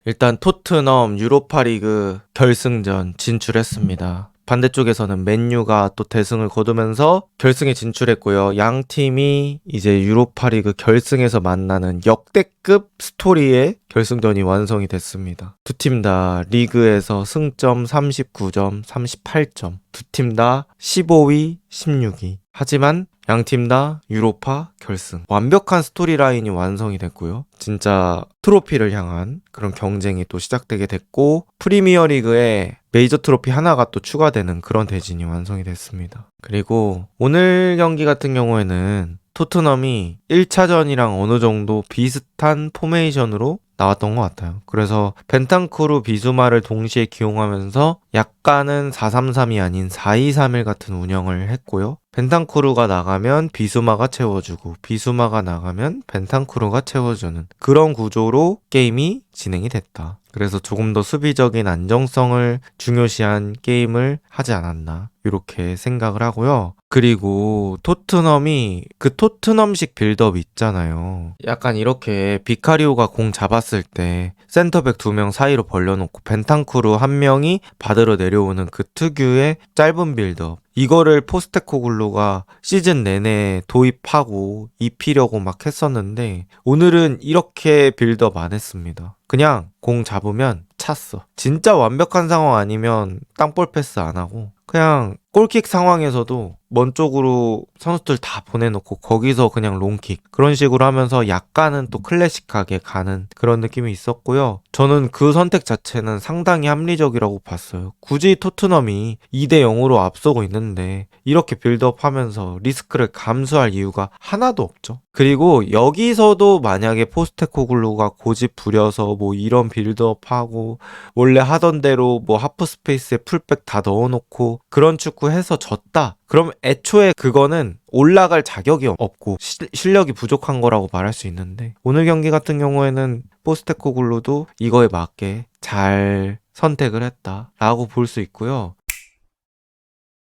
일단 토트넘 유로파리그 결승전 진출했습니다. 반대쪽에서는 맨유가 또 대승을 거두면서 결승에 진출했고요. 양 팀이 이제 유로파리그 결승에서 만나는 역대급 스토리의 결승전이 완성이 됐습니다. 두 팀 다 리그에서 승점 39점, 38점. 두 팀 다 15위, 16위. 하지만 양 팀 다 유로파 결승. 완벽한 스토리라인이 완성이 됐고요. 진짜 트로피를 향한 그런 경쟁이 또 시작되게 됐고, 프리미어리그에 메이저 트로피 하나가 또 추가되는 그런 대진이 완성이 됐습니다. 그리고 오늘 경기 같은 경우에는 토트넘이 1차전이랑 어느 정도 비슷한 포메이션으로 나왔던 것 같아요. 그래서 벤탄쿠르, 비수마를 동시에 기용하면서 약간은 4-3-3이 아닌 4-2-3-1 같은 운영을 했고요. 벤탄쿠르가 나가면 비수마가 채워주고, 비수마가 나가면 벤탄쿠르가 채워주는 그런 구조로 게임이 진행이 됐다. 그래서 조금 더 수비적인 안정성을 중요시한 게임을 하지 않았나, 이렇게 생각을 하고요. 그리고 토트넘이 그 토트넘식 빌드업 있잖아요. 약간 이렇게 비카리오가 공 잡았을 때 센터백 2명 사이로 벌려놓고 벤탄쿠르 1명이 받으러 내려오는 그 특유의 짧은 빌드업, 이거를 포스테코글루가 시즌 내내 도입하고 입히려고 막 했었는데, 오늘은 이렇게 빌드업 안 했습니다. 그냥 공 잡으면 찼어. 진짜 완벽한 상황 아니면 땅볼 패스 안 하고, 그냥 골킥 상황에서도 먼 쪽으로 선수들 다 보내놓고 거기서 그냥 롱킥, 그런 식으로 하면서 약간은 또 클래식하게 가는 그런 느낌이 있었고요. 저는 그 선택 자체는 상당히 합리적이라고 봤어요. 굳이 토트넘이 2대0으로 앞서고 있는데 이렇게 빌드업 하면서 리스크를 감수할 이유가 하나도 없죠. 그리고 여기서도 만약에 포스테코글루가 고집 부려서 뭐 이런 빌드업하고 원래 하던 대로 뭐 하프 스페이스에 풀백 다 넣어놓고 그런 축구 해서 졌다, 그럼 애초에 그거는 올라갈 자격이 없고 실력이 부족한 거라고 말할 수 있는데, 오늘 경기 같은 경우에는 포스테코글루도 이거에 맞게 잘 선택을 했다라고 볼 수 있고요.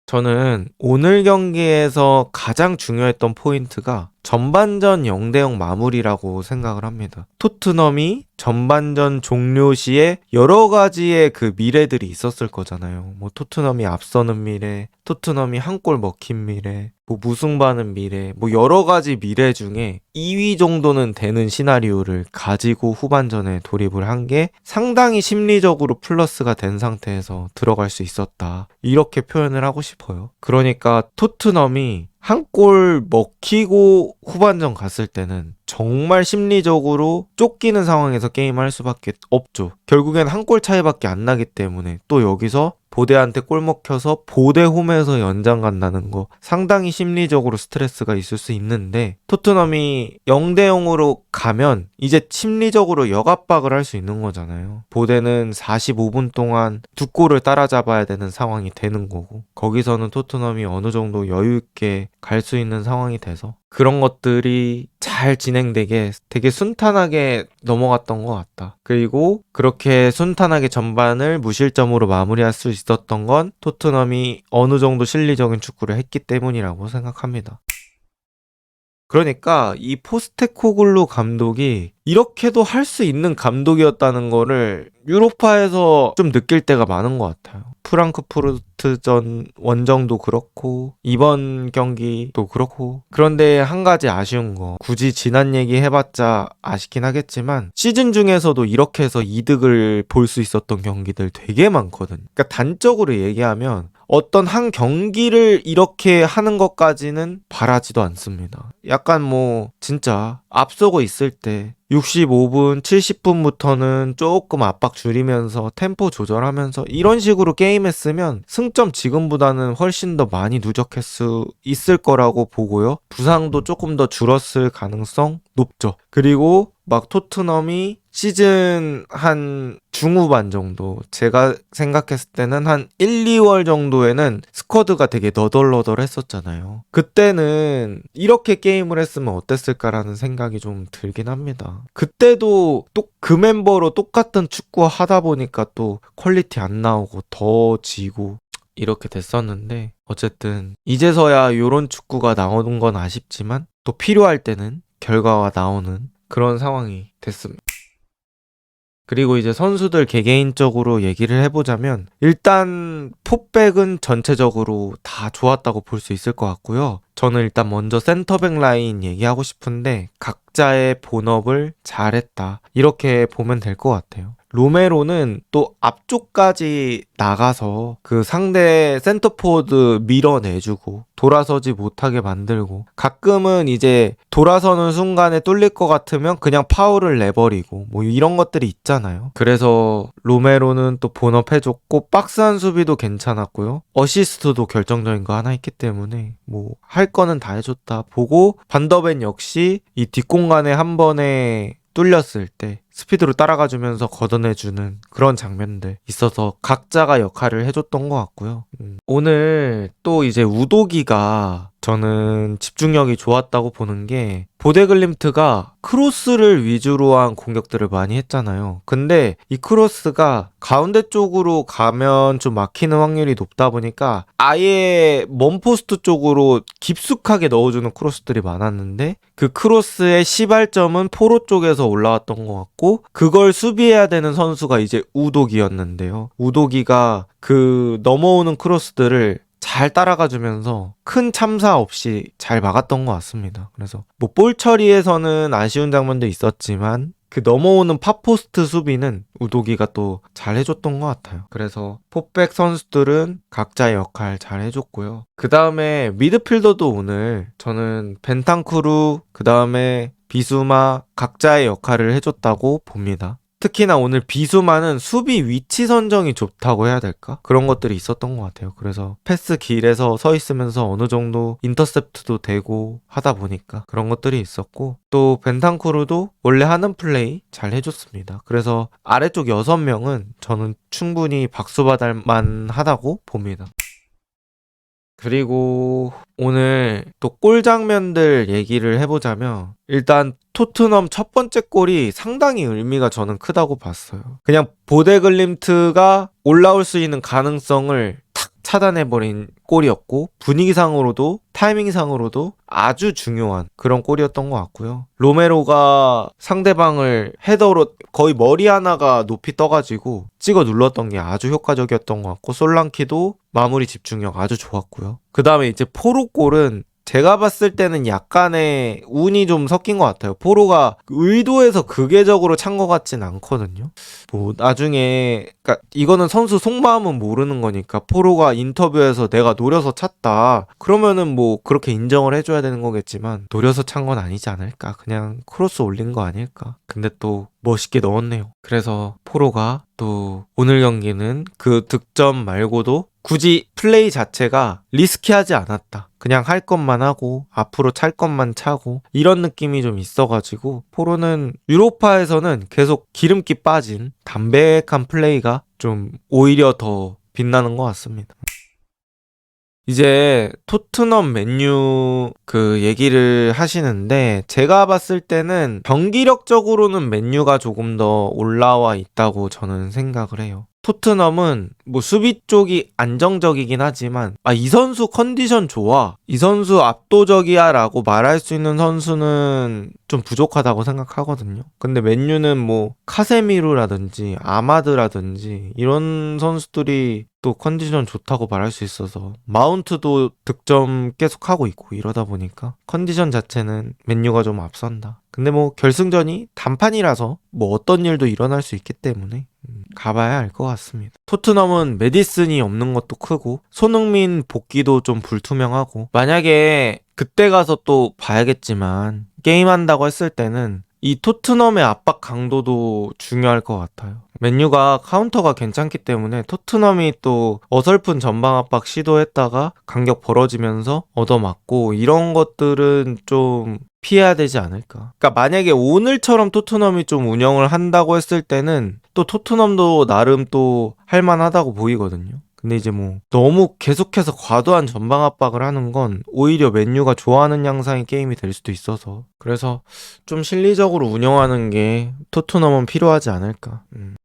저는 오늘 경기에서 가장 중요했던 포인트가 전반전 0대0 마무리라고 생각을 합니다. 토트넘이 전반전 종료 시에 여러 가지의 그 미래들이 있었을 거잖아요. 뭐 토트넘이 앞서는 미래, 토트넘이 한 골 먹힌 미래, 뭐 무승부하는 미래, 뭐 여러 가지 미래 중에 2위 정도는 되는 시나리오를 가지고 후반전에 돌입을 한 게 상당히 심리적으로 플러스가 된 상태에서 들어갈 수 있었다, 이렇게 표현을 하고 싶어요. 그러니까 토트넘이 한 골 먹히고 후반전 갔을 때는 정말 심리적으로 쫓기는 상황에서 게임을 할 수밖에 없죠. 결국엔 한 골 차이밖에 안 나기 때문에 또 여기서 보대한테 골 먹혀서 보대 홈에서 연장 간다는 거 상당히 심리적으로 스트레스가 있을 수 있는데, 토트넘이 0대0으로 가면 이제 심리적으로 역압박을 할 수 있는 거잖아요. 보대는 45분 동안 두 골을 따라잡아야 되는 상황이 되는 거고, 거기서는 토트넘이 어느 정도 여유 있게 갈 수 있는 상황이 돼서 그런 것들이 잘 진행되게 되게 순탄하게 넘어갔던 것 같다. 그리고 그렇게 순탄하게 전반을 무실점으로 마무리할 수 있었던 건 토트넘이 어느 정도 실리적인 축구를 했기 때문이라고 생각합니다. 그러니까 이 포스테코글루 감독이 이렇게도 할 수 있는 감독이었다는 거를 유로파에서 좀 느낄 때가 많은 것 같아요. 프랑크푸르트전 원정도 그렇고 이번 경기도 그렇고. 그런데 한 가지 아쉬운 거, 굳이 지난 얘기 해봤자 아쉽긴 하겠지만 시즌 중에서도 이렇게 해서 이득을 볼 수 있었던 경기들 되게 많거든. 그러니까 단적으로 얘기하면 어떤 한 경기를 이렇게 하는 것까지는 바라지도 않습니다. 약간 뭐 진짜 앞서고 있을 때 65분, 70분부터는 조금 압박 줄이면서 템포 조절하면서 이런 식으로 게임했으면 승점 지금보다는 훨씬 더 많이 누적할 수 있을 거라고 보고요. 부상도 조금 더 줄었을 가능성 높죠. 그리고 막 토트넘이 시즌 한 중후반 정도, 제가 생각했을 때는 한 1, 2월 정도에는 스쿼드가 되게 너덜너덜 했었잖아요. 그때는 이렇게 게임을 했으면 어땠을까라는 생각이 좀 들긴 합니다. 그때도 또 그 멤버로 똑같은 축구 하다 보니까 또 퀄리티 안 나오고 더 지고 이렇게 됐었는데, 어쨌든 이제서야 요런 축구가 나오는 건 아쉽지만 또 필요할 때는 결과가 나오는 그런 상황이 됐습니다. 그리고 이제 선수들 개개인적으로 얘기를 해보자면 일단 포백은 전체적으로 다 좋았다고 볼 수 있을 것 같고요. 저는 일단 먼저 센터백 라인 얘기하고 싶은데 각자의 본업을 잘했다. 이렇게 보면 될 것 같아요. 로메로는 또 앞쪽까지 나가서 그 상대 센터포워드 밀어내주고 돌아서지 못하게 만들고 가끔은 이제 돌아서는 순간에 뚫릴 것 같으면 그냥 파울을 내버리고 뭐 이런 것들이 있잖아요. 그래서 로메로는 또 본업해줬고 박스한 수비도 괜찮았고요. 어시스트도 결정적인 거 하나 있기 때문에 뭐 할 거는 다 해줬다 보고 반더벤 역시 이 뒷공간에 한 번에 뚫렸을 때 스피드로 따라가주면서 걷어내주는 그런 장면들 있어서 각자가 역할을 해줬던 것 같고요. 오늘 또 이제 우도기가 저는 집중력이 좋았다고 보는 게 보데글림트가 크로스를 위주로 한 공격들을 많이 했잖아요. 근데 이 크로스가 가운데 쪽으로 가면 좀 막히는 확률이 높다 보니까 아예 먼 포스트 쪽으로 깊숙하게 넣어주는 크로스들이 많았는데 그 크로스의 시발점은 포로 쪽에서 올라왔던 것 같고 그걸 수비해야 되는 선수가 이제 우도기였는데요. 우도기가 그 넘어오는 크로스들을 잘 따라가 주면서 큰 참사 없이 잘 막았던 것 같습니다. 그래서 뭐 볼 처리에서는 아쉬운 장면도 있었지만 그 넘어오는 팝포스트 수비는 우도기가 또 잘 해줬던 것 같아요. 그래서 포백 선수들은 각자의 역할 잘 해줬고요. 그 다음에 미드필더도 오늘 저는 벤탄쿠르 그 다음에 비수마 각자의 역할을 해줬다고 봅니다. 특히나 오늘 비수마는 수비 위치 선정이 좋다고 해야 될까? 그런 것들이 있었던 것 같아요. 그래서 패스 길에서 서 있으면서 어느 정도 인터셉트도 되고 하다 보니까 그런 것들이 있었고 또 벤탄쿠르도 원래 하는 플레이 잘 해줬습니다. 그래서 아래쪽 6명은 저는 충분히 박수 받을 만하다고 봅니다. 그리고 오늘 또 골 장면들 얘기를 해보자면 일단 토트넘 첫 번째 골이 상당히 의미가 저는 크다고 봤어요. 그냥 보데글림트가 올라올 수 있는 가능성을 탁 차단해버린 골이었고 분위기상으로도 타이밍상으로도 아주 중요한 그런 골이었던 것 같고요. 로메로가 상대방을 헤더로 거의 머리 하나가 높이 떠가지고 찍어 눌렀던 게 아주 효과적이었던 것 같고 솔랑키도 마무리 집중력 아주 좋았고요. 그 다음에 이제 포로 골은 제가 봤을 때는 약간의 운이 좀 섞인 것 같아요. 포로가 의도해서 극애적으로 찬 것 같진 않거든요. 뭐 나중에 그러니까 이거는 선수 속마음은 모르는 거니까 포로가 인터뷰에서 내가 노려서 찼다. 그러면은 뭐 그렇게 인정을 해줘야 되는 거겠지만 노려서 찬 건 아니지 않을까. 그냥 크로스 올린 거 아닐까. 근데 또 멋있게 넣었네요. 그래서 포로가 또 오늘 경기는 그 득점 말고도 굳이 플레이 자체가 리스키하지 않았다. 그냥 할 것만 하고 앞으로 찰 것만 차고 이런 느낌이 좀 있어가지고 포로는 유로파에서는 계속 기름기 빠진 담백한 플레이가 좀 오히려 더 빛나는 것 같습니다. 이제 토트넘 맨유 그 얘기를 하시는데 제가 봤을 때는 경기력적으로는 맨유가 조금 더 올라와 있다고 저는 생각을 해요. 토트넘은 뭐 수비 쪽이 안정적이긴 하지만 이 선수 컨디션 좋아 이 선수 압도적이야 라고 말할 수 있는 선수는 좀 부족하다고 생각하거든요. 근데 맨유는 뭐 카세미루라든지 아마드라든지 이런 선수들이 또 컨디션 좋다고 말할 수 있어서 마운트도 득점 계속하고 있고 이러다 보니까 컨디션 자체는 맨유가 좀 앞선다. 근데 뭐 결승전이 단판이라서 뭐 어떤 일도 일어날 수 있기 때문에 가봐야 알 것 같습니다. 토트넘은 메디슨이 없는 것도 크고 손흥민 복귀도 좀 불투명하고 만약에 그때 가서 또 봐야겠지만 게임한다고 했을 때는 이 토트넘의 압박 강도도 중요할 것 같아요. 맨유가 카운터가 괜찮기 때문에 토트넘이 또 어설픈 전방 압박 시도했다가 간격 벌어지면서 얻어맞고 이런 것들은 좀 피해야 되지 않을까. 그러니까 만약에 오늘처럼 토트넘이 좀 운영을 한다고 했을 때는 또 토트넘도 나름 또 할만하다고 보이거든요. 근데 이제 뭐 너무 계속해서 과도한 전방 압박을 하는 건 오히려 맨유가 좋아하는 양상의 게임이 될 수도 있어서 그래서 좀 실리적으로 운영하는 게 토트넘은 필요하지 않을까.